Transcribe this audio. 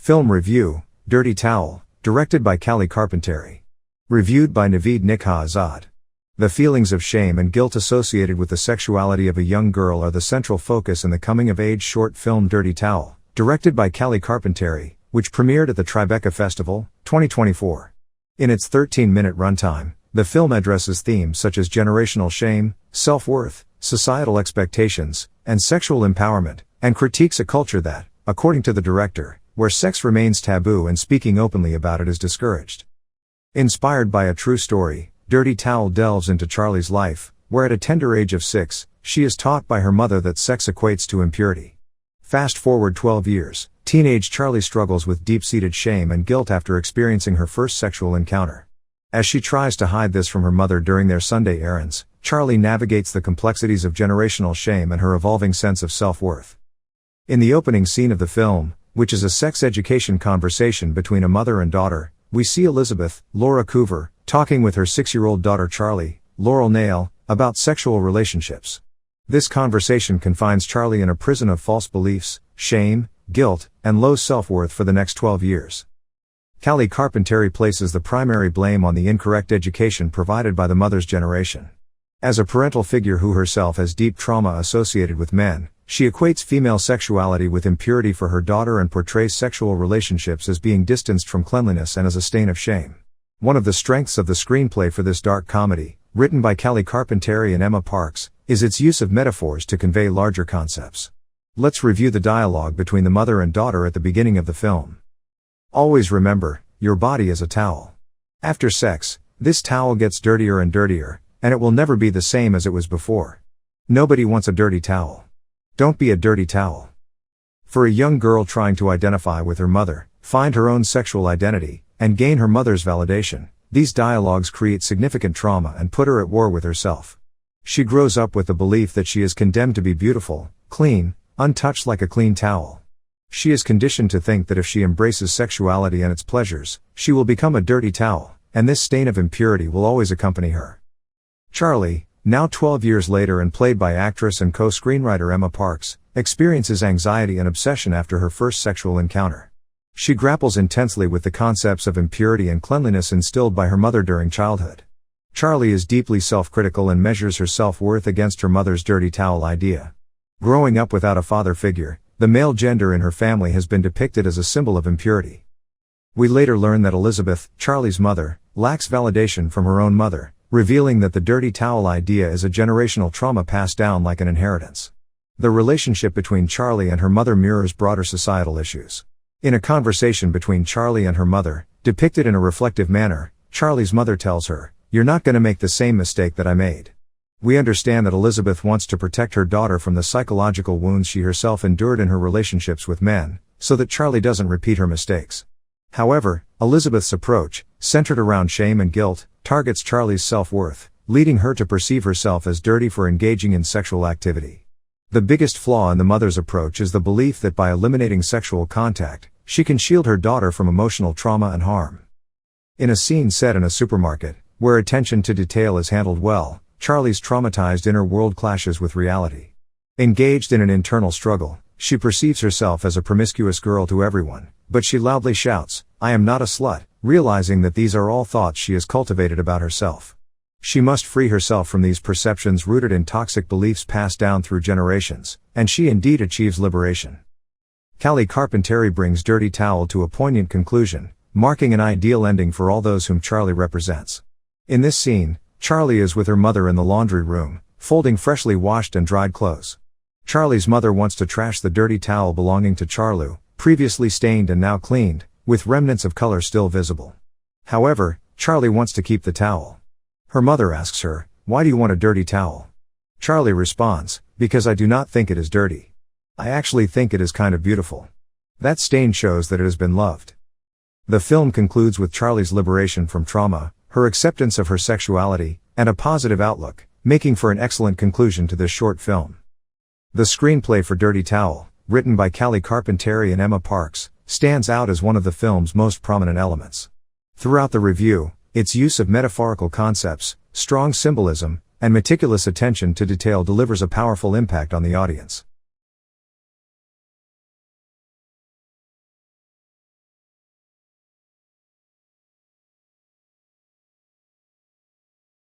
Film review, Dirty Towel, directed by Callie Carpinteri. Reviewed by Navid, Nikkhah, Azad. The feelings of shame and guilt associated with the sexuality of a young girl are the central focus in the coming-of-age short film Dirty Towel, directed by Callie Carpinteri, which premiered at the Tribeca Festival, 2024. In its 13-minute runtime, the film addresses themes such as generational shame, self-worth, societal expectations, and sexual empowerment, and critiques a culture that, according to the director, where sex remains taboo and speaking openly about it is discouraged. Inspired by a true story, Dirty Towel delves into Charlie's life, where at a tender age of 6, she is taught by her mother that sex equates to impurity. Fast forward 12 years, teenage Charlie struggles with deep-seated shame and guilt after experiencing her first sexual encounter. As she tries to hide this from her mother during their Sunday errands, Charlie navigates the complexities of generational shame and her evolving sense of self-worth. In the opening scene of the film, which is a sex education conversation between a mother and daughter, we see Elizabeth, Laura Coover, talking with her 6-year-old daughter Charlie, Laurel Nail, about sexual relationships. This conversation confines Charlie in a prison of false beliefs, shame, guilt, and low self-worth for the next 12 years. Callie Carpinteri places the primary blame on the incorrect education provided by the mother's generation. As a parental figure who herself has deep trauma associated with men, she equates female sexuality with impurity for her daughter and portrays sexual relationships as being distanced from cleanliness and as a stain of shame. One of the strengths of the screenplay for this dark comedy, written by Callie Carpinteri and Emma Parks, is its use of metaphors to convey larger concepts. Let's review the dialogue between the mother and daughter at the beginning of the film. Always remember, your body is a towel. After sex, this towel gets dirtier and dirtier, and it will never be the same as it was before. Nobody wants a dirty towel. Don't be a dirty towel. For a young girl trying to identify with her mother, find her own sexual identity, and gain her mother's validation, these dialogues create significant trauma and put her at war with herself. She grows up with the belief that she is condemned to be beautiful, clean, untouched like a clean towel. She is conditioned to think that if she embraces sexuality and its pleasures, she will become a dirty towel, and this stain of impurity will always accompany her. Charlie, now 12 years later and played by actress and co-screenwriter Emma Parks, experiences anxiety and obsession after her first sexual encounter. She grapples intensely with the concepts of impurity and cleanliness instilled by her mother during childhood. Charlie is deeply self-critical and measures her self-worth against her mother's dirty towel idea. Growing up without a father figure, the male gender in her family has been depicted as a symbol of impurity. We later learn that Elizabeth, Charlie's mother, lacks validation from her own mother, revealing that the dirty towel idea is a generational trauma passed down like an inheritance. The relationship between Charlie and her mother mirrors broader societal issues. In a conversation between Charlie and her mother, depicted in a reflective manner, Charlie's mother tells her, "You're not going to make the same mistake that I made." We understand that Elizabeth wants to protect her daughter from the psychological wounds she herself endured in her relationships with men, so that Charlie doesn't repeat her mistakes. However, Elizabeth's approach, centered around shame and guilt, targets Charlie's self-worth, leading her to perceive herself as dirty for engaging in sexual activity. The biggest flaw in the mother's approach is the belief that by eliminating sexual contact, she can shield her daughter from emotional trauma and harm. In a scene set in a supermarket, where attention to detail is handled well, Charlie's traumatized inner world clashes with reality. Engaged in an internal struggle, she perceives herself as a promiscuous girl to everyone, but she loudly shouts, "I am not a slut," realizing that these are all thoughts she has cultivated about herself. She must free herself from these perceptions rooted in toxic beliefs passed down through generations, and she indeed achieves liberation. Callie Carpinteri brings Dirty Towel to a poignant conclusion, marking an ideal ending for all those whom Charlie represents. In this scene, Charlie is with her mother in the laundry room, folding freshly washed and dried clothes. Charlie's mother wants to trash the dirty towel belonging to Charlie, previously stained and now cleaned, with remnants of color still visible. However, Charlie wants to keep the towel. Her mother asks her, "Why do you want a dirty towel?" Charlie responds, "Because I do not think it is dirty. I actually think it is kind of beautiful. That stain shows that it has been loved." The film concludes with Charlie's liberation from trauma, her acceptance of her sexuality, and a positive outlook, making for an excellent conclusion to this short film. The screenplay for Dirty Towel, written by Callie Carpinteri and Emma Parks, stands out as one of the film's most prominent elements. Throughout the review, its use of metaphorical concepts, strong symbolism, and meticulous attention to detail delivers a powerful impact on the audience.